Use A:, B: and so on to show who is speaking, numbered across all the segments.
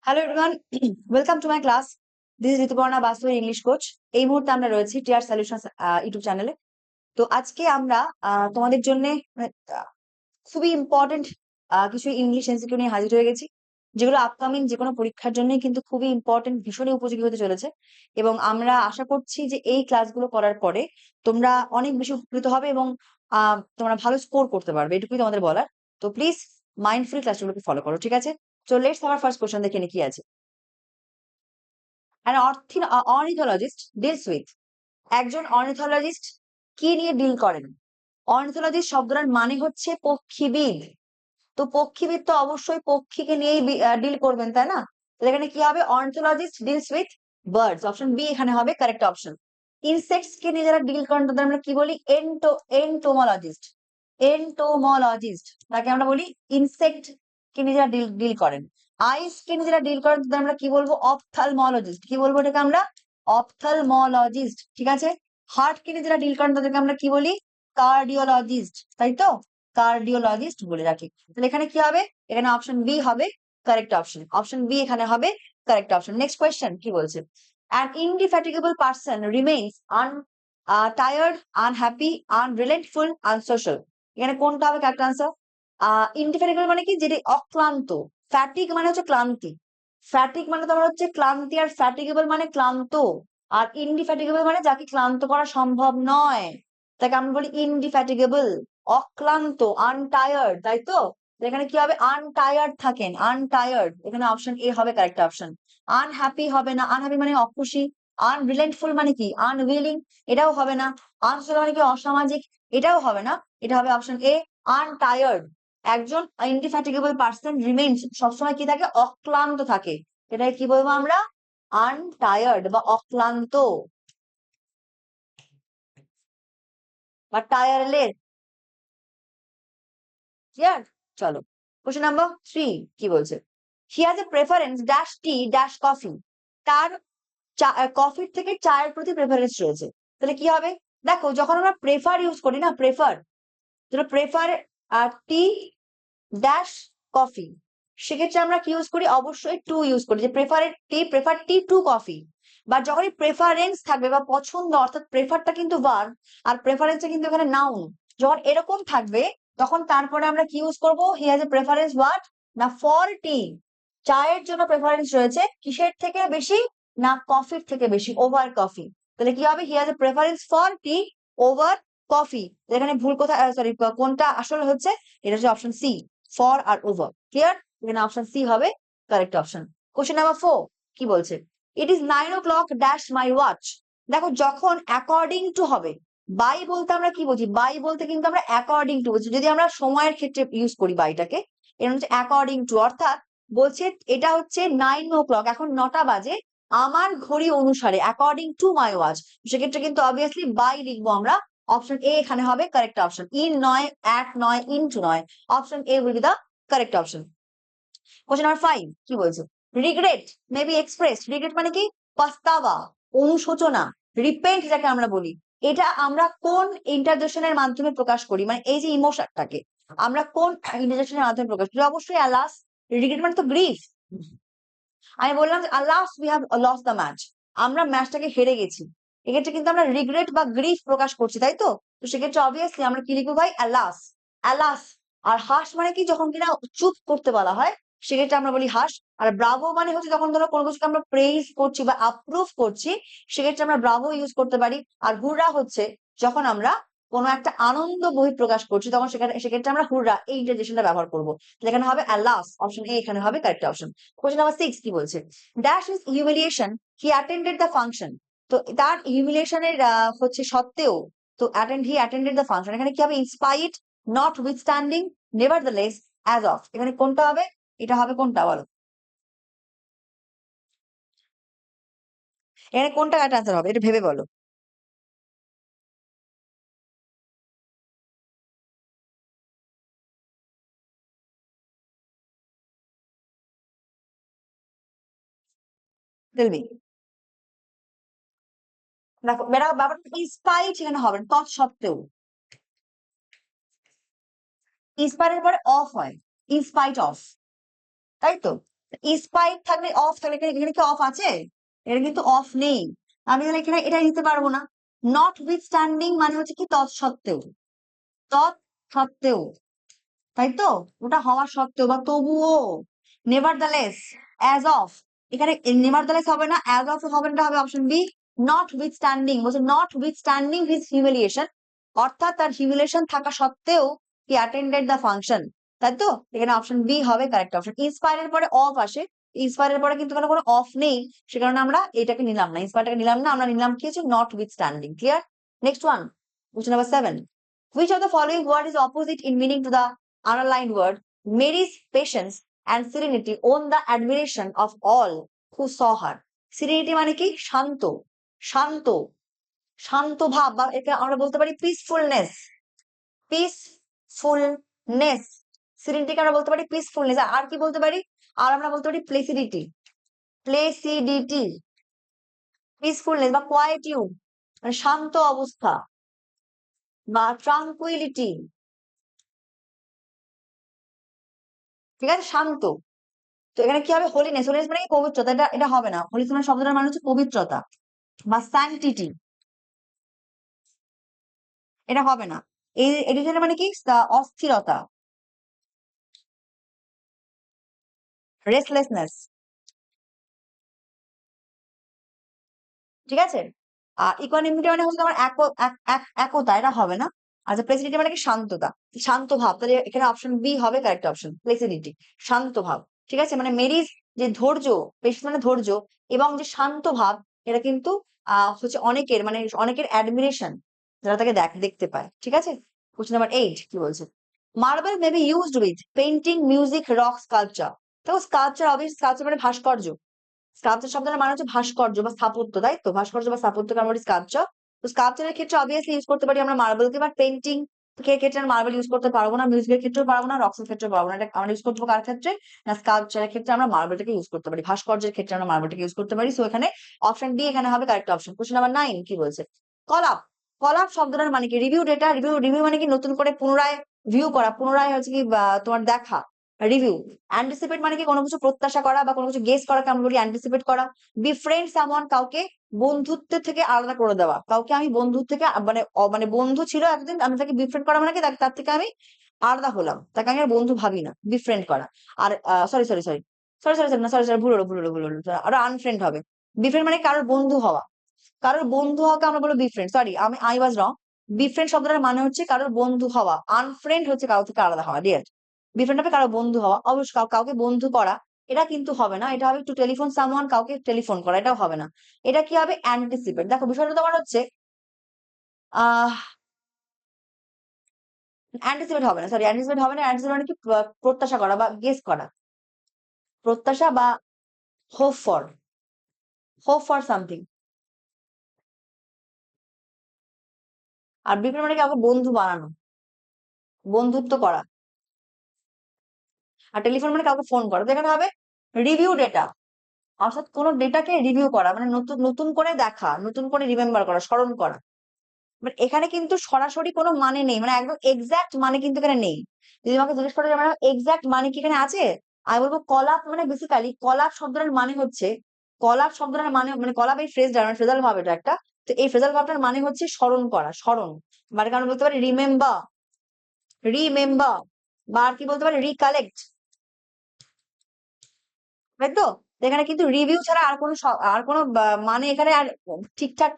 A: Hello everyone, welcome to my class. This is Rituparna Basu, English coach. এই মুহূর্তে আমরা রয়েছি টিআর সলিউশনস ইউটিউব চ্যানেলে। তো আজকে আমরা তোমাদের জন্য খুবই ইম্পর্টেন্ট কিছু ইংলিশ এমসিকিউ নিয়ে হাজির হয়ে গেছি, যেগুলো আপকামিং যে কোনো পরীক্ষার জন্যই কিন্তু খুবই ইম্পর্টেন্ট, ভীষণই উপযোগী হতে চলেছে। এবং আমরা আশা করছি যে এই ক্লাসগুলো করার পরে তোমরা অনেক বেশি উপকৃত হবে এবং তোমরা ভালো স্কোর করতে পারবে, এটুকুই তোমাদের বলার। তো প্লিজ মাইন্ডফুল ক্লাসগুলোকে ফলো করো, ঠিক আছে? তো লেটস আমার ফার্স্ট কোশ্চেন দেখে নি কি আছে। An ornithologist deals with, একজন অর্নিথোলজিস্ট কি নিয়ে ডিল করেন? অর্নিথোলজিস্ট শব্দটার মানে হচ্ছে পক্ষীবিদ। তো পক্ষীবিদ তো অবশ্যই পক্ষীকে নিয়েই ডিল করবেন, তাই না? তো এখানে কি হবে? Ornithologist deals with birds, option B এখানে হবে কারেক্ট অপশন। ইনসেক্টস কে নিয়ে যারা ডিল করেন তাদের আমরা কি বলি? এন্টোমোলজিস্ট। এন্টোমোলজিস্ট তাকে আমরা বলি ইনসেক্ট কে নিয়ে যারা ডিল করেন। আইস কে নিয়ে যারা ডিল করেন তাদের আমরা কি বলবো? অপথালমোলজিস্ট। কি বলবো এটাকে আমরা? অপথালমোলজিস্ট, ঠিক আছে? হার্ট কে নিয়ে যারা ডিল করেন তাদেরকে আমরা কি বলি? কার্ডিওলজিস্ট, তাই তো? কার্ডিওলজিস্ট বলে রাখি। তাহলে এখানে কি হবে? এখানে অপশন বি হবে কারেক্ট অপশন। অপশন বি এখানে হবে কারেক্ট অপশন। নেক্সট কোয়েশ্চেন কি বলছে? An indefatigable person remains tired, unhappy, unrelenting, unsocial. এখানে কোনটা হবে কারেক্ট আনসার? ইনডিফেটিগেবল মানে কি? যেটি অক্লান্ত। ফ্যাটিক মানে হচ্ছে ক্লান্তি। ফ্যাটিক মানে তোমার হচ্ছে ক্লান্তি, আর ফ্যাটিগেবল মানে ক্লান্ত। আর ইনডিফ্যাটিগেবল মানে যাকে ক্লান্ত করা সম্ভব নয়, তাকে আমরা বলি ইনডিফ্যাটিগেবল। অক্লান্ত, আনটায়ার্ড, তাই তো? এখানে কি হবে? আনটায়ার্ড থাকেন, আনটায়ার্ড। এখানে অপশন এ হবে কারেক্ট অপশন। আনহ্যাপি হবে না, আনহ্যাপি মানে অখুশি। আনরিলেন্টফুল মানে কি? আনউইলিং, এটাও হবে না। আনসোশাল মানে কি? অসামাজিক, এটাও হবে না। এটা হবে অপশন এ, আনটায়ার্ড। একজন ইনডিফ্যাটিগেবল পার্সন রিমেইনস, সবসময় কি থাকে? অক্লান্ত থাকে। এটাকে কি বলবো আমরা? আনটায়ার্ড বা অক্লান্ত বা টায়ারলেস। ক্লিয়ার? চলো কোশ্চেন নাম্বার 3 কি বলছে? হি has a preference dash T dash coffee. তার কফির থেকে চায়ের প্রতি প্রেফারেন্স রয়েছে। তাহলে কি হবে? দেখো, যখন আমরা প্রেফার ইউজ করি না, প্রেফার, প্রেফার টি ড্যাশ কফি, সেক্ষেত্রে আমরা কি ইউজ করি? অবশ্যই টু ইউজ করি, যে প্রেফার টি টু কফি। বা যখনই প্রেফারেন্স থাকবে বা পছন্দ, অর্থাৎ প্রেফারটা কিন্তু ভার্ব আর প্রেফারেন্সটা কিন্তু এখানে নাউন, যখন এরকম থাকবে তখন তারপরে আমরা কি ইউজ করব? হি হ্যাজ এ প্রেফারেন্স হোয়াট? না ফর টি, চায়ের জন্য প্রেফারেন্স রয়েছে কিসের থেকে বেশি? না কফির থেকে বেশি, ওভার কফি। তাহলে কি হবে? He has a preference for tea over coffee. এখানে ভুল কোথায়, সরি, কোনটা আসলে হচ্ছে? এটা হচ্ছে অপশন সি, ফর আর ওভার। ক্লিয়ার? এখানে অপশন সি হবে কারেক্ট অপশন। কোশ্চেন নাম্বার 4 কি বলছে? It is 9 o'clock dash my watch. দেখো, যখন অ্যাকর্ডিং টু হবে, বাই বলতে আমরা কি বুঝি? বাই বলতে কিন্তু আমরা অ্যাকর্ডিং টু বুঝি। যদি আমরা সময়ের ক্ষেত্রে ইউজ করি বাইটাকে, এটা হচ্ছে অ্যাকর্ডিং টু। অর্থাৎ বলছে এটা হচ্ছে 9 o'clock, এখন 9টা বাজে আমার ঘড়ি অনুসারে, অ্যাকর্ডিং টু মাই ওয়াচ। সেক্ষেত্রে কিন্তু অবভিয়াসলি বাই লিখবো আমরা। অপশন এ এখানে হবে কারেক্ট অপশন। ইন নয়, অ্যাট নয়, ইনটু নয়। Option A will be the correct option. Question number 5 কি বলছে? Regret may be express. Regret মানে কি? পস্তাবা, অনুশোচনা। রিপেন্ট যাকে আমরা বলি, এটা আমরা কোন ইন্টারজেকশনের মাধ্যমে প্রকাশ করি? মানে এই যে ইমোশনটাকে আমরা কোন ইন্টারজেকশনের মাধ্যমে প্রকাশ করি? অবশ্যই আলাস। রিগ্রেট মানে তো গ্রিফ। আমি বললাম যে alas we have lost the match, আমরা ম্যাচটাকে হেরে গেছি। এক্ষেত্রে কিন্তু আমরা রিগ্রেট বা গ্রিফ প্রকাশ করছি, তাই তো? তো সেক্ষেত্রে অবভিয়াসলি আমরা কি লিখবো ভাই? Alas, alas. আর হাস মানে কি? যখন কিনা চুপ করতে বলা হয়, সেক্ষেত্রে আমরা বলি হাস। আর ব্রাভো মানে হচ্ছে যখন ধরো কোনো কিছুকে আমরা প্রেইজ করছি বা অ্যাপ্রুভ করছি, সেক্ষেত্রে আমরা ব্রাভো ইউজ করতে পারি। আর হুররা হচ্ছে যখন আমরা কোনো একটা আনন্দ বহি প্রকাশ করছি, তখন সেক্ষেত্রে আমরা হুররা এই ইন্টারজেকশনটা ব্যবহার করবো। এখানে হবে অ্যালাস, অপশন এ এখানে হবে কারেক্ট অপশন। কোশ্চেন নাম্বার 6 কি বলছে? Dash is humiliation he attended the function. তো তার হিউমিলিয়েশনের হচ্ছে সত্ত্বেও, তো হি অ্যাটেন্ডেড দ্য ফাংশন, এখানে কি হবে? In spite, not withstanding, nevertheless, as of. এখানে কোনটা হবে? এটা হবে কোনটা বলো? এখানে কোনটা কারেক্ট আনসার হবে? এটা ভেবে বলো। Tell me. দেখো ব্যাপারটা ইনস্পাইট এখানে হবে না, তৎসত্ত্বেও। ইন্সপায়ারের পরে অফ হয়, ইনস্পাইট অফ, তাই তো? স্পাইট থাকলে অফ থাকলে এখানে কি অফ আছে? এটা কিন্তু অফ নেই, আমি তাহলে এখানে এটা নিতে পারবো না। নট উইথ স্ট্যান্ডিং মানে হচ্ছে কি তৎসত্ত্বেও, তৎসত্ত্বেও, তাই তো, ওটা হওয়া সত্ত্বেও বা তবুও। নেভারদালেস, অ্যাজ অফ, এখানে নেভারদালেস হবে না, অ্যাজ অফ হবে না, হবে option B not with standing. বলছে not with standing his humiliation, অর্থাৎ তার হিউমিলিয়েশন থাকা সত্ত্বেও হি অ্যাটেন্ডেড দ্য ফাংশন, তাই তো, এখানে অপশন বি হবে কারেক্ট অপশন। ইন্সপায়ারের পরে অফ আসে, ইন্সপায়ারের পরে কিন্তু কোনো অফ নেই, সে কারণে আমরা এটাকে নিলাম না, ইন্সপায়ারটাকে নিলাম না, আমরা নিলাম কি হচ্ছে not with standing. Clear? Next one, question number 7, which of the following word is opposite in meaning to the underlined word? Mary's patience and serenity won the admiration of all who saw her. Serenity মানে কি? শান্ত, শান্ত, শান্ত ভাব, বা একে আমরা বলতে পারি পিসফুলনেস, পিসফুলনেস। সিরিনিটিকে আমরা বলতে পারি পিসফুলনেস। আর কি বলতে পারি? আর আমরা বলতে পারি প্লেসিডিটি, প্লেসিডিটি, পিসফুলনেস বা কোয়াইটিউড মানে শান্ত অবস্থা, বা ট্রাঙ্কুইলিটি, ঠিক আছে, শান্ত। তো এখানে কি হবে? হোলিনেস, হোলিনেস মানে কি? পবিত্রতা, এটা এটা হবে না। হোলিনেস মানে শব্দটার মানে হচ্ছে পবিত্রতা বা স্যাংটিটি, এটা হবে না। এই এডিশনের মানে কি? অস্থিরতা, রেস্টলেসনেস, ঠিক আছে। আর ইকোয়ানিমিটি মানে হচ্ছে আমার একতা, এটা হবে না। আচ্ছা, প্লেসিডিটি মানে কি? শান্ততা, শান্ত ভাব, তাহলে এখানে অপশন বি হবে কারেক্ট অপশন, প্লেসিডিটি, শান্ত ভাব, ঠিক আছে। মানে মেরিজ যে ধৈর্য, পেশেন্স মানে ধৈর্য, এবং যে শান্ত ভাব, এটা কিন্তু হচ্ছে অনেকের, মানে অনেকের অ্যাডমিরেশন, যারা তাকে দেখতে পায়, ঠিক আছে। কোশ্চেন নাম্বার 8 কি বলছে? Marble may be used with painting, music, rock, sculpture. দেখো স্কাল্পচার, অবভিয়াসলি স্কাল্পচার মানে ভাস্কর্য, স্কাল্পচার শব্দের মানে হচ্ছে ভাস্কর্য বা স্থাপত্য, তাই তো, ভাস্কর্য বা স্থাপত্যকে আমরা বলি স্কাল্পচার। তো স্কাল্পচারের ক্ষেত্রে অবভিয়াসলি ইউজ করতে পারি আমরা মার্বেলকে, বাট পেইন্টিং ক্ষেত্রে মার্বেল ইউজ করতে পারবো না, মিউজিকের ক্ষেত্রেও পারবো না, রক্সের ক্ষেত্রেও পারবো না। এটা আমরা ইউজ করতে পারবো কার ক্ষেত্রে? না, স্কাল্পচারের ক্ষেত্রে আমরা মার্বেলটাকে ইউজ করতে পারি, ভাস্কর্যের ক্ষেত্রে আমরা মার্বেলটাকে ইউজ করতে পারি। সো এখানে অপশন ডি এখানে হবে কারেক্ট অপশন। কোশ্চেন নাম্বার 9 কি বলছে? কলাপ, কলাপ শব্দটার মানে কি? রিভিউ ডেটা, রিভিউ, রিভিউ মানে কি? নতুন করে পুনরায় ভিউ করা, পুনরায় হচ্ছে কি তোমার দেখা, রিভিউ। অ্যান্টিসিপেট মানে কি? কোনো কিছু প্রত্যাশা করা বা কোনো কিছু গেস করাকে আমরা বলি অ্যান্টিসিপেট করা। বিফ্রেন্ড সামওয়ান, কাউকে বন্ধুত্বের থেকে আলাদা করে দেওয়া, কাউকে আমি বন্ধুত্ব থেকে মানে মানে বন্ধু ছিল একদিন, আমি তাকে বিফ্রেন্ড করা মানে কি? তার থেকে আমি আলাদা হলাম, তাকে আমি আর বন্ধু ভাবি না, বিফ্রেন্ড করা। আর sorry sorry sorry sorry sorry sorry না, সরি সরি, ভুল হলো ভুল হলো ভুল হলো, আরো আনফ্রেন্ড হবে। বিফ্রেন্ড মানে কারোর বন্ধু হওয়া, কারোর বন্ধু হওয়াকে আমরা বলবো বিফ্রেন্ড, সরি আমি আই ওয়াজ রং। বিফ্রেন্ড শব্দটার মানে হচ্ছে কারোর বন্ধু হওয়া, আনফ্রেন্ড হচ্ছে কারো থেকে আলাদা হওয়া, ডিয়ার। বিফ্রেন্ড হবে কারো বন্ধু হওয়া, অবশ্য কাউকে বন্ধু করা, এটা কিন্তু হবে না। এটা হবে টু টেলিফোন সামওয়ান, কাউকে টেলিফোন করা, এটাও হবে না। এটা কি হবে? অ্যান্টিসিপেট। দেখো বিষয়টা তোমার হচ্ছে আহ অ্যান্টিসিপেট হবে না, সরি অ্যান্টিসিপেট হবে না। অ্যান্টিসিপেট মানে কি? প্রত্যাশা করা বা গেস করা, প্রত্যাশা বা hope for, hope for something. আর বিফ্রেন্ড মানে কাউকে বন্ধু বানানো, বন্ধুত্ব করা। আর টেলিফোন মানে কাউকে ফোন করা। তো এখানে হবে রিভিউ ডেটা, অর্থাৎ কোন ডেটাকে রিভিউ করা মানে নতুন নতুন করে দেখা, নতুন করে রিমেম্বার করা, স্মরণ করা। বাট এখানে কিন্তু সরাসরি কোনো মানে নেই, মানে একদম এক্সাক্ট মানে কিন্তু এখানে নেই। যদি আমাকে জিজ্ঞেস করে যে ম্যাডাম এক্সাক্ট মানে কি এখানে আছে, আমি বলবো কলাপ মানে বেসিক্যালি, কলাপ শব্দটার মানে হচ্ছে, কলাপ শব্দটার মানে মানে কলাপ এই ফ্রেজটার মানে ফ্রেজাল ভাব এটা একটা। তো এই ফ্রেজাল ভাবটার মানে হচ্ছে স্মরণ করা, স্মরণ, মানে কারণ বলতে পারি রিমেম্বার, রিমেম্বার, বা আর কি বলতে পারি রিকালেক্ট, তাই তো। তো এখানে কিন্তু রিভিউ ছাড়া আর কোনো আর কোনো মানে এখানে আর ঠিকঠাক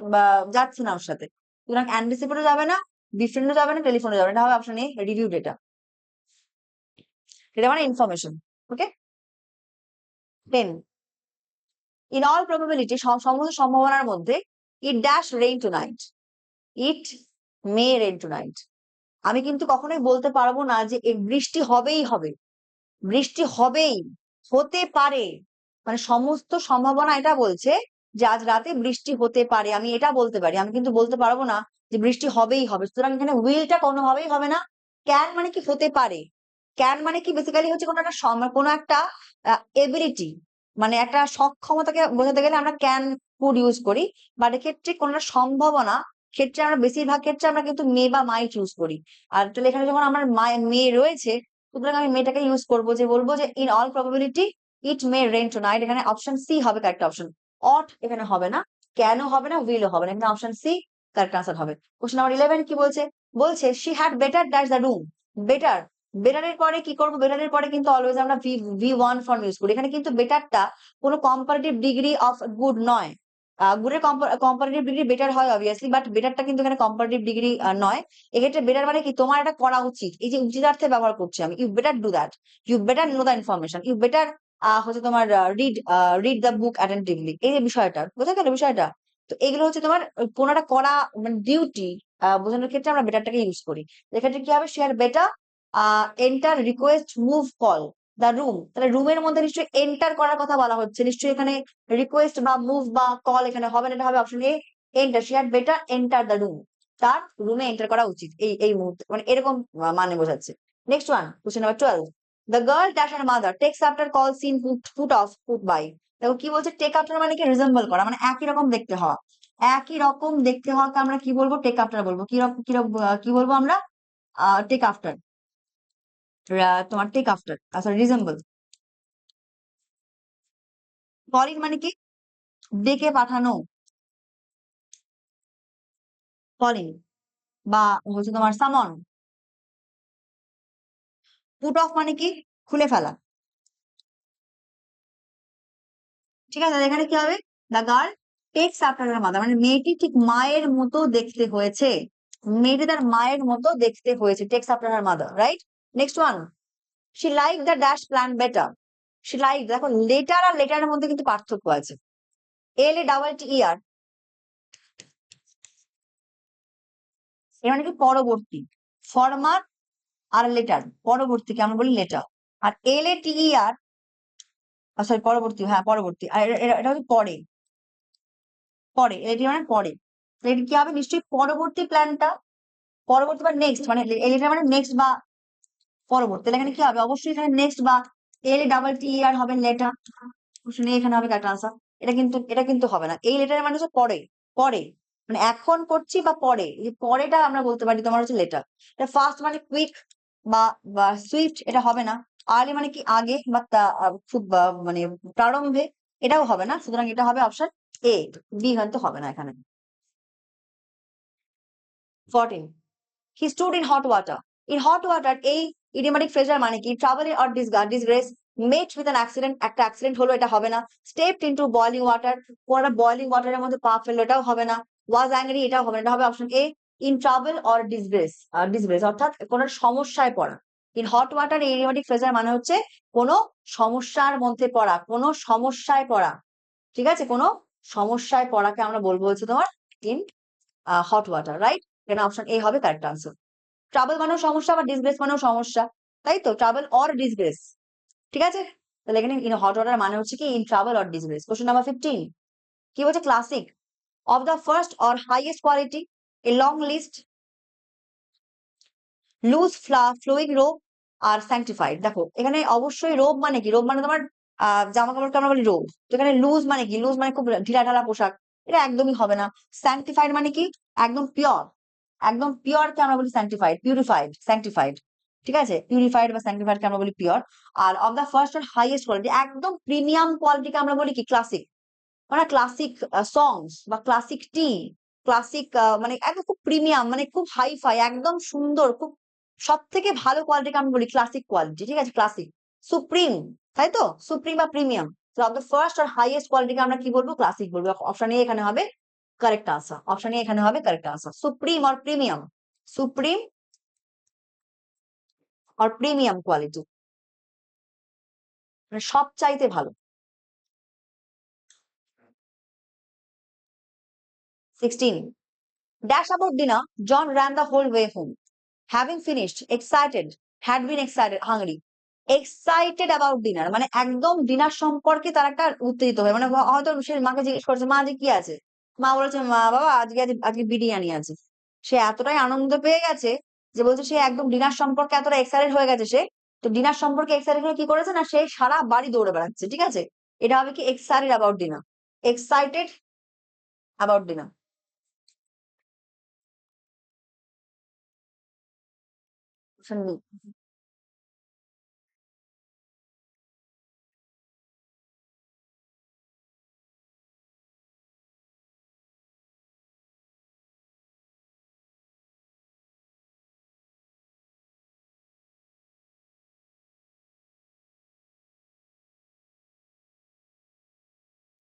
A: যাচ্ছে না ওর সাথে। সুতরাং অ্যান্টিসিপেটও যাবে না, ডিফারেন্টও যাবে না, টেলিফোনও যাবে না, এটা হবে অপশন এ রিভিউ ডেটা। এটা মানে information. Okay. 10, in all probability, সমস্ত সম্ভাবনার মধ্যে, it dash rain tonight, it may rain tonight. আমি কিন্তু কখনোই বলতে পারবো না যে বৃষ্টি হবেই হবে, বৃষ্টি হবেই, হতে পারে, মানে সমস্ত সম্ভাবনা এটা বলছে যে আজ রাতে বৃষ্টি হতে পারে, আমি এটা বলতে পারি, আমি কিন্তু বলতে পারবো না যে বৃষ্টি হবেই হবে। সুতরাং এখানে উইলটা কোনোভাবেই হবে না। ক্যান মানে কি? হতে পারে। ক্যান মানে কি? বেসিক্যালি হচ্ছে কোনো একটা কোনো একটা এবিলিটি, মানে একটা সক্ষমতাকে বোঝাতে গেলে আমরা ক্যান কুড ইউজ করি। বাট এক্ষেত্রে কোনো একটা সম্ভাবনা ক্ষেত্রে আমরা বেশিরভাগ ক্ষেত্রে আমরা কিন্তু মে বা মাইট ইউজ করি। আর তাহলে এখানে যখন আমার মে রয়েছে, সুতরাং আমি মেয়েটাকে ইউজ করবো, যে বলবো যে in all probability it may rain tonight, এখানে অপশন সি হবে কারেক্ট অপশন। অট এখানে হবে না, কেন হবে না, উইলও হবে না, এখানে অপশন সি কারেক্ট আনসার হবে। কোশ্চেন নাম্বার 11 কি বলছে? বলছে she had better dash the room. Better, বেটারের পরে কি করবো? বেটারের পরে কিন্তু অলওয়েজ আমরা ভি ওয়ান ফর্ম ইউজ করি। এখানে কিন্তু বেটারটা কোনো কম্পারেটিভ ডিগ্রি অফ গুড নয়। গুডের কম্পারেটিভ ডিগ্রি বেটার হয় অবভিয়াসলি, বাট বেটারটা কিন্তু এখানে কম্পারেটিভ ডিগ্রি নয়। এক্ষেত্রে বেটার মানে কি, তোমার এটা করা উচিত, এই যে উচিতার্থে ব্যবহার করছি আমি, you better do that, you better know the information, you better হচ্ছে তোমার রিড দ্য বুক অ্যাটেন্টিভলি, এই যে বিষয়টা বোঝা গেল বিষয়টা। তো এগুলো হচ্ছে তোমার কোনো একটা করা মানে ডিউটি বোঝানোর ক্ষেত্রে আমরা বেটারটাকে ইউজ করি। এক্ষেত্রে কি হবে? Share better enter request move call the room, তাহলে রুমের মধ্যে নিশ্চয়ই এন্টার করার কথা বলা হচ্ছে, নিশ্চয়ই এখানে রিকোয়েস্ট বা মুভ বা কল এখানে হবে না, এটা হবে option A enter. She had better enter the room, তার রুমে এন্টার করা উচিত এই মুহূর্তে, মানে এরকম মানে বোঝাচ্ছে। Next one, question number 12, the girl dash her mother takes after calls in put off put by. দেখো কি বলছে? টেক আফটার মানে কি? রিজেম্বল করা, মানে একই রকম দেখতে হওয়া। একই রকম দেখতে হওয়াকে আমরা কি বলবো? টেক আফটার বলবো। কি রকম কি বলবো আমরা? টেক আফটার, তোমার টেক আফটার, আচ্ছা রিজেম্বল। কলিং মানে কি? ডেকে পাঠানো, কলিং, বা হচ্ছে তোমার সামন। পুট অফ মানে কি? খুলে ফেলা। ঠিক আছে, তাহলে এখানে কি হবে? The girl takes after her mother, মানে মেয়েটি ঠিক মায়ের মতো দেখতে হয়েছে, মেয়েটি তার মায়ের মতো দেখতে হয়েছে, takes after her mother, right. Next one, she like the dash plan better. She like, দেখো লেটার আর লেটারের মধ্যে কিন্তু পার্থক্য আছে। LATTER, এর মানে কি? পরবর্তী। ফরমার আর লেটার, পরবর্তীকে আমরা বলি লেটার। আর LATER, সরি পরবর্তী, হ্যাঁ পরবর্তী, আর এটা হচ্ছে পরে, পরে এটি মানে পরে। তো এটা কি হবে? নিশ্চয়ই পরবর্তী প্ল্যানটা, পরবর্তী বা নেক্সট, মানে এটা মানে নেক্সট বা পরবর্তী, তাহলে এখানে কি হবে? অবশ্যই এখানে নেক্সট বা LATTER হবে লেটার, শুনে এখানে হবে কারেক্ট আনসার। এটা কিন্তু হবে না, এই লেটারের মানে হচ্ছে পরে, পরে মানে এখন করছি বা পরে, এই পরেটা আমরা বলতে পারি তোমার হচ্ছে লেটার। এটা ফার্স্ট মানে কুইক বা বা সুইফট, এটা হবে না। আর্লি মানে কি? আগে বা খুব মানে প্রারম্ভে, এটাও হবে না, সুতরাং এটা হবে অপশন এ, বি হয়তো হবে না এখানে। 14, হি stood in hot water. In hot water এই ইডিওম্যাটিক ফ্রেজার মানে কি? Travel or disgrace, mate with an accident, একটা অ্যাক্সিডেন্ট হলো, এটা হবে না। স্টেপড ইনটু বয়লিং ওয়াটার, কোন বয়লিং ওয়াটারের মধ্যে পা ফেললো, এটাও হবে না। ওয়াজ অ্যাংরি, এটাও হবে না, এটা হবে option A in trouble or disgrace, অর্থাৎ কোন সমস্যায় পড়া। ইন হট ওয়াটার এই ইডিওম্যাটিক ফ্রেজার মানে হচ্ছে কোন সমস্যার মধ্যে পড়া, কোন সমস্যায় পড়া। ঠিক আছে, কোন সমস্যায় পড়াকে আমরা বলবো হচ্ছে তোমার ইন হট ওয়াটার, রাইট। এখানে অপশন এ হবে কারেক্ট আনসার। ট্রাভেল মানেও সমস্যা, বা ডিসগ্রেস মানেও সমস্যা, তাই তো, ট্রাভেল অর ডিসগ্রেস। ঠিক আছে, তাহলে এখানে ইন হট ওয়াটার মানে হচ্ছে কি? In trouble or disgrace. Question number 15 কি বলছে? Classic of the first or highest quality, a long list, loose flowing robe আর স্যাংটিফাইড। দেখো এখানে অবশ্যই রোব মানে কি? রোব মানে তোমার জামা কাপড়কে আমরা বলি রোব। তো এখানে লুজ মানে কি? লুজ মানে খুব ঢিলা ঢালা পোশাক, এটা একদমই হবে না। স্যাংটিফাইড মানে কি? একদম পিওর, একদম পিওর কে আমরা বলি স্যাংটিফাইড, পিউরিফাইড, স্যাংটিফাইড। ঠিক আছে, পিউরিফাইড বা স্যাংটিফাইড কে আমরা বলি পিওর। আর অফ দা ফার্স্ট আর হাইয়েস্ট কোয়ালিটি, একদম প্রিমিয়াম কোয়ালিটিকে আমরা বলি কি? ক্লাসিক। মানে ক্লাসিক সংস বা ক্লাসিক টি, ক্লাসিক মানে একদম খুব প্রিমিয়াম, মানে খুব হাই ফাই, একদম সুন্দর, খুব সব থেকে ভালো কোয়ালিটিকে আমরা বলি ক্লাসিক কোয়ালিটি। ঠিক আছে, ক্লাসিক, সুপ্রিম, তাই তো, সুপ্রিম বা প্রিমিয়াম। তো অফ দ্য ফার্স্ট আর হাইয়েস্ট কোয়ালিটিকে আমরা কি বলবো? ক্লাসিক বলবো। অপশন এ এখানে হবে কারেক্ট আনসার, অপশন এ এখানে হবে কারেক্ট আনসার। সুপ্রিম আর প্রিমিয়াম, সুপ্রিম আর প্রিমিয়াম কোয়ালিটি, মানে সব চাইতে ভালো। 16, dash about dinner, John ran the whole way home. Having finished, excited, had been excited, hungry. Excited about dinner মানে একদম ডিনার সম্পর্কে তার একটা উত্তেজিত হয়, মানে হয়তো সে মাকে জিজ্ঞেস করছে, মা আজকে কি আছে? মা বলেছে, মা বাবা আজকে বিরিয়ানি আছে। সে এতটাই আনন্দ পেয়ে গেছে যে বলছে সে একদম ডিনার সম্পর্কে এতটা এক্সাইটেড হয়ে গেছে সে। তো ডিনার সম্পর্কে এক্সাইটেড হয়ে কি করেছে না, সে সারা বাড়ি দৌড়ে বেড়াচ্ছে। ঠিক আছে, এটা হবে কি? Excited about dinner, excited about dinner.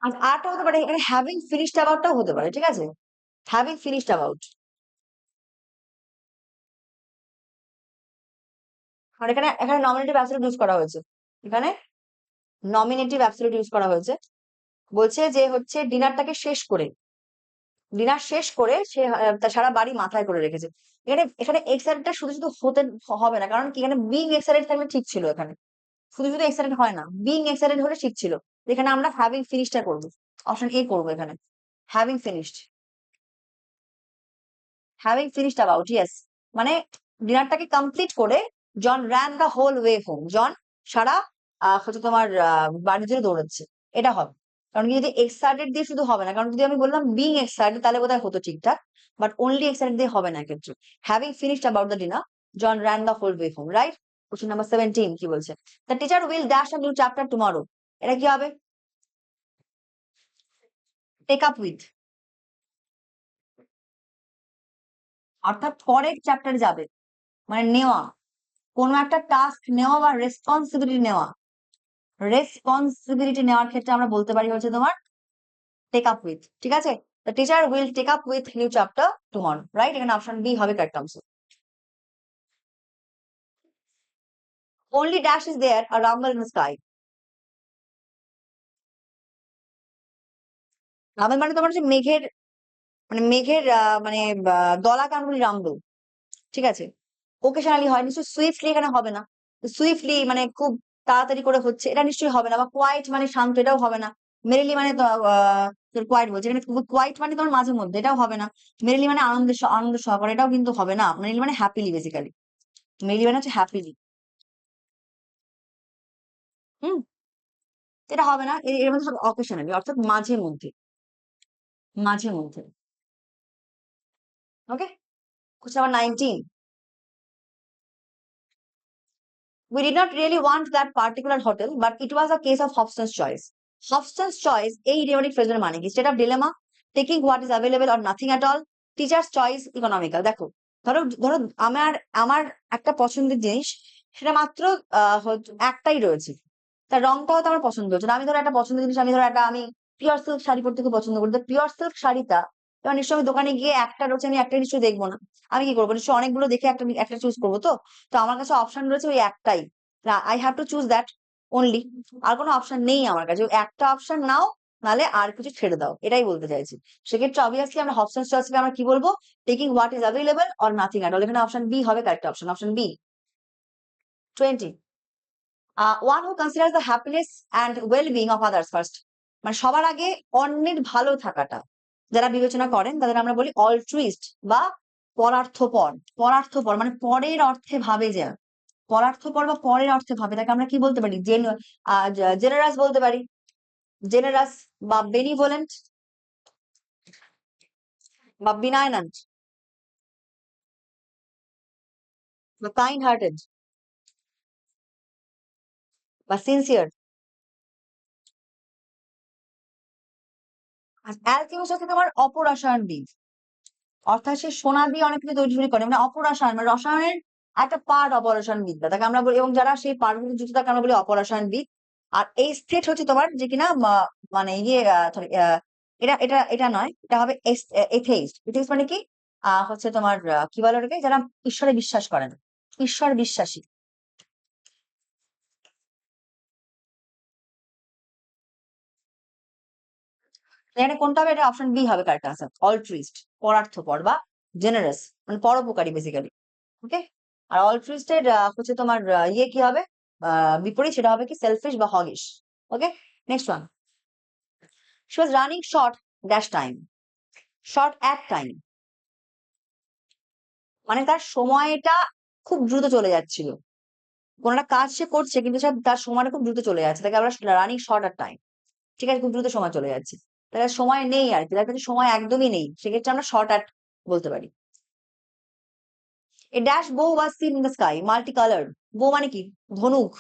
A: আর আরটা হতে পারে এখানে হ্যাভিং ফিনিশড অ্যাবাউটটাও হতে পারে, ঠিক আছে? Having finished about. আর এখানে এখানে নমিনেটিভ অ্যাবসলিউট ইউজ করা হয়েছে। এখানে নমিনেটিভ অ্যাবসলিউট ইউজ করা হয়েছে। বলছে যে হচ্ছে ডিনার শেষ করে সে তার সারা বাড়ি মাথায় করে রেখেছে। এখানে এখানে এক্সাইটেডটা শুধু শুধু হতে হবে না, কারণ কি এখানে বিং এক্সাইটেড থাকলে ঠিক ছিল। এখানে শুধু শুধু এক্সাইটেড হয় না, বিং এক্সাইটেড হলে ঠিক ছিল। এখানে আমরা হ্যাভিং ফিনিশডটা করবো, অপশন এ করবো এখানে। Having finished, having finished about, yes. মানে ডিনারটাকে কমপ্লিট করে John ran the whole way home, John সারা হচ্ছে তোমার বাড়ি জুড়ে দৌড়াচ্ছে, এটা হবে। কারণ কি যদি এক্সাইটেড দিয়ে শুধু হবে না, কারণ যদি আমি বললাম বিং এক্সাইটেড তাহলে বোধহয় হতো ঠিকঠাক, বাট অনলি এক্সাইটেড দিয়ে হবে না ক্ষেত্রে। Having finished about the dinner John ran the whole way home, right. Question number 17 কি বলছে? The teacher will dash a new chapter tomorrow. এটা কি হবে? টেক আপ উইথ, অর্থাৎ পরের চ্যাপ্টারে যাবে, মানে নেওয়া, কোনো একটা টাস্ক নেওয়া বা রেসপন্সিবিলিটি নেওয়া। রেসপন্সিবিলিটি নেওয়ার ক্ষেত্রে আমরা বলতে পারি হচ্ছে তোমার টেক আপ উইথ, ঠিক আছে? The teacher will take up with new chapter tomorrow, right. এখানে অপশন বি হবে correct answer. Only dash is there a rumble in sky. Rumble মানে তোমার হচ্ছে মেঘের, মানে মেঘের মানে দলা কানগুলি রাম্বল, ঠিক আছে? ওকেশনালি হয়, নিশ্চয়ই সুইফটলি এখানে হবে না। সুইফটলি মানে খুব তাড়াতাড়ি করে হচ্ছে, এটা নিশ্চয়ই হবে না। বা কোয়াইট মানে শান্ত, এটাও হবে না। মেরিলি মানে কোয়াইট বলছে এখানে, কোয়াইট মানে তোমার মাঝে মধ্যে, এটাও হবে না। মেরিলি মানে আনন্দ সহকারে, এটাও কিন্তু হবে না। মেরিলি মানে হ্যাপিলি, বেসিক্যালি মেরিলি মানে হচ্ছে হ্যাপিলি। হুম, এটা হবে না। এর মধ্যে সব অকেশনালি, অর্থাৎ মাঝে মধ্যে, মাঝে মধ্যে। ওকে, question number 19। We did not really want that particular hotel, but it was a case of Hobson's choice. Hobson's choice এই ইডিওমেটিক ফ্রেজের মানে কি? State of dilemma, taking what is available or nothing at all, teachers choice, economical. দেখো, ধরো ধরো আমার আমার একটা পছন্দের জিনিস, সেটা মাত্র একটাই রয়েছে, তার রংটাও তো আমার পছন্দ হচ্ছে না। আমি ধরো একটা পছন্দের জিনিস, আমি ধরো একটা আমি পিওর সিল্ক শাড়ি পরতে খুব পছন্দ করি, তো পিওর সিল্ক শাড়িটা এবার নিশ্চয়ই আমি দোকানে গিয়ে একটা রয়েছে, আমি একটা নিশ্চয়ই দেখবো না। আমি কি করবো? নিশ্চয়ই অনেকগুলো দেখে একটা একটা চুজ করবো। তো তো আমার কাছে অপশন রয়েছে ওই একটাই, I have to choose that only. আর কোনো অপশন নেই আমার কাছে, ওই একটা অপশন নাও, নালে আর কিছু ছেড়ে দাও, এটাই বলতে চাইছি। সেক্ষেত্রে অবভিয়াসলি আমরা অপশন চয়েসকে আমরা কি বলবো? Taking what is available or nothing at all. এখানে অপশন বি হবে correct option, option B. 20, one who consider the happiness and well being of others first. মানে সবার আগে অন্যের ভালো থাকাটা যারা বিবেচনা করেন তাদের আমরা বলি অল্ট্রুইস্ট বা পরার্থপর। পরার্থপর মানে পরের অর্থে ভাবে যে, পরার্থপর বা পরের অর্থে ভাবে, তাকে আমরা কি বলতে পারি? জেনারাস বলতে পারি, জেনারাস বা বেনিভোলেন্ট বা বিনায়নান্ট বা কাইন্ড হার্টেড বা সিনসিয়ার। আর অ্যালকেমিস্ট হচ্ছে তোমার অপরসায়নবিদ, অর্থাৎ সে সোনা দিয়ে অনেক কিছু তৈরি করে, মানে অপরসায়ন মানে রসায়নের একটা পার্ট অপরসায়ন বিদ্যা, তাকে আমরা বলি। এবং যারা সেই পার্ট গুলো যুক্ত তাকে আমরা বলি অপরসায়নবিদ। আর এই স্টেট হচ্ছে তোমার যে কিনা মানে ইয়ে sorry, এটা এটা এটা নয়, এটা হবে এথেইস্ট। এথেইস্ট মানে কি? হচ্ছে তোমার কি বলে ওটাকে, যারা ঈশ্বরে বিশ্বাস করেন, ঈশ্বর বিশ্বাসী। এখানে কোনটা হবে? এটা অপশন বি হবে কারেক্ট আনসার, অল্ট্রুইস্ট, পরার্থপর বা জেনারাস মানে পরোপকারী বেসিক্যালি। ওকে। আর অলট্রুইস্টের হচ্ছে তোমার ইয়ে কি হবে? বিপরীত, সেটা হবে কি সেলফিশ বা hoggish. Okay, next one. She was running short dash time, short at time মানে তার সময়টা খুব দ্রুত চলে যাচ্ছিল। কোন একটা কাজ সে করছে কিন্তু তার সময়টা খুব দ্রুত চলে যাচ্ছে, তাকে আমরা রানিং শর্ট অ্যাট টাইম, ঠিক আছে? খুব দ্রুত সময় চলে যাচ্ছে, তার সময় নেই আর কি, তার কাছে সময় একদমই নেই, সেক্ষেত্রে আমরা শর্ট অ্যাট বলতে পারি। এ ড্যাশ বো was seen in the sky multi coloured. বো মানে কি? ধনুক,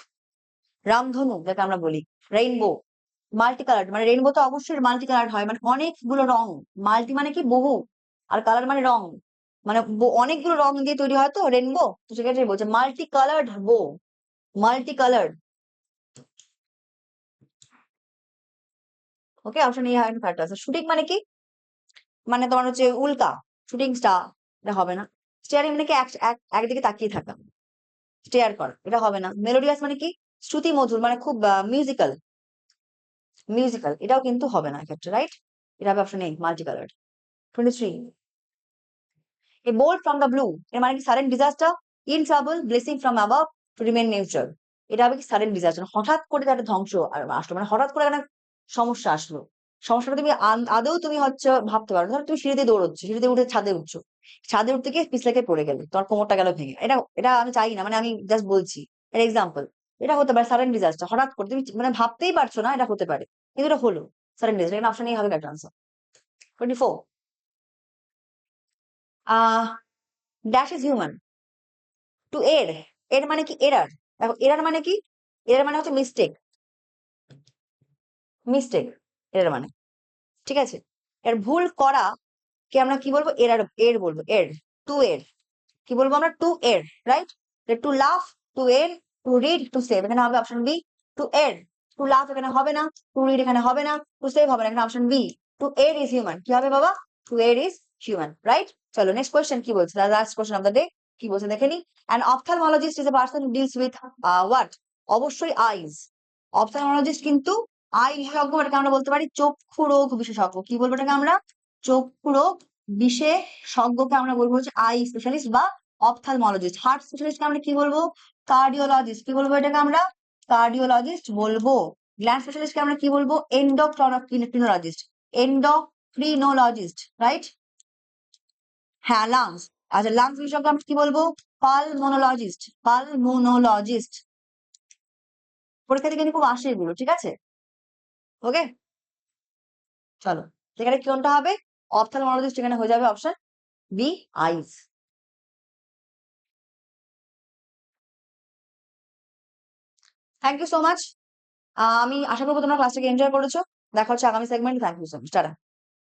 A: রামধনু যাকে আমরা বলি, রেইনবো। মাল্টি কালার্ড মানে রেইনবো তো অবশ্যই মাল্টি কালার্ড হয়, মানে অনেকগুলো রং। মাল্টি মানে কি? বহু, আর কালার মানে রং, মানে অনেকগুলো রং দিয়ে তৈরি হয় তো রেইনবো, তো সেক্ষেত্রে বলছে মাল্টি কালার্ড বো, multi coloured. Okay, option A হয় কারেক্ট আনসার। শুটিং মানে কি? মানে তোমার হচ্ছে উল্কা, শুটিং স্টার, এটা হবে না। স্টিয়ারিং মানে কি একদিকে তাকিয়ে থাকা, স্টেয়ার করা, এটা হবে না। মেলোডিয়াস মানে কি? শ্রুতি মধুর, মানে খুব মিউজিক্যাল, মিউজিক্যাল, এটাও কিন্তু হবে না এক্ষেত্রে, রাইট? এটা হবে option A, multicoloured. 23, a bolt from the blue, এর মানে কি sudden disaster, in trouble, blessing from above, to remain neutral. এটা হবে কি সাডেন ডিজাস্টার, হঠাৎ করে একটা ধ্বংস আসলো, মানে হঠাৎ করে একটা সমস্যা আসলো। সমস্যাটা তুমি আদৌ তুমি হচ্ছে ভাবতে পারো। ধরো তুমি সিঁড়িতে দৌড়চ্ছ, সিঁড়িতে উঠে ছাদে উঠছো, ছাদে উঠতে গিয়ে পিছলে পড়ে গেলে, তোমার কোমরটা গেল ভেঙে। এটা এটা আমি চাই না, মানে আমি জাস্ট বলছি এর এক্সাম্পল। এটা হতে পারে সাডেন ডিজাস্টার, হঠাৎ করে তুমি মানে ভাবতেই পারছো না এটা হতে পারে, কিন্তু এটা হলো সাডেন ডিজাস্টার। এখানে অপশন এই হবে correct answer. 24, dash is human, to err, এর মানে কি এরার। দেখো এরার মানে কি? এরার মানে হচ্ছে মিস্টেক, মিস্টেক এরার মানে, ঠিক আছে? এর ভুল করা কে আমরা কি বলবো? এরার, এর বলবো, এর। টু এর কি বলবো আমরা? টু এর, রাইট? টু লাফ, টু এর, টু রিড, টু সেভ, এখানে হবে অপশন বি, টু এর। টু লাফ এখানে হবে না, টু রিড এখানে হবে না, টু সেভ হবে না, এখানে option B, to err is human. কি হবে বাবা? To err is human, right? চলো নেক্সট কোয়েশ্চেন কি বলছে, last question of the day, কি বলছে দেখে নি। An ophthalmologist is a person who deals with what? অবশ্যই আইজ। অপথ্যালমোলজিস্ট কিন্তু আই বিশেষজ্ঞ, এটাকে আমরা বলতে পারি চক্ষু রোগ বিশেষজ্ঞ। কি বলবো এটাকে আমরা? চক্ষু রোগ বিশেষজ্ঞকে আমরা বলবো হচ্ছে আই স্পেশালিস্ট বা অপথ্যালমোলজিস্ট। হার্ট স্পেশালিস্টকে আমরা কি বলবো? কার্ডিওলজিস্ট। কি বলবো এটাকে আমরা? কার্ডিওলজিস্ট বলবো। গ্ল্যান্ড স্পেশালিস্টকে আমরা কি বলবো? Endocrinologist, endocrinologist, right? হ্যাঁ, লাংস। আচ্ছা, লাংস বিশেষজ্ঞ আমরা কি বলবো? Pulmonologist, pulmonologist. পরীক্ষা থেকে কিন্তু খুব আসে এগুলো, ঠিক আছে? ওকে, চলো সেখানে কোনটা হবে? অপথ্যালমোলজিস্ট, এখানে হয়ে যাবে option B, eyes. Thank you so much. আমি আশা করবো তোমরা ক্লাসটাকে এনজয় করেছো। দেখা হচ্ছে আগামী segment. Thank you so much, tata.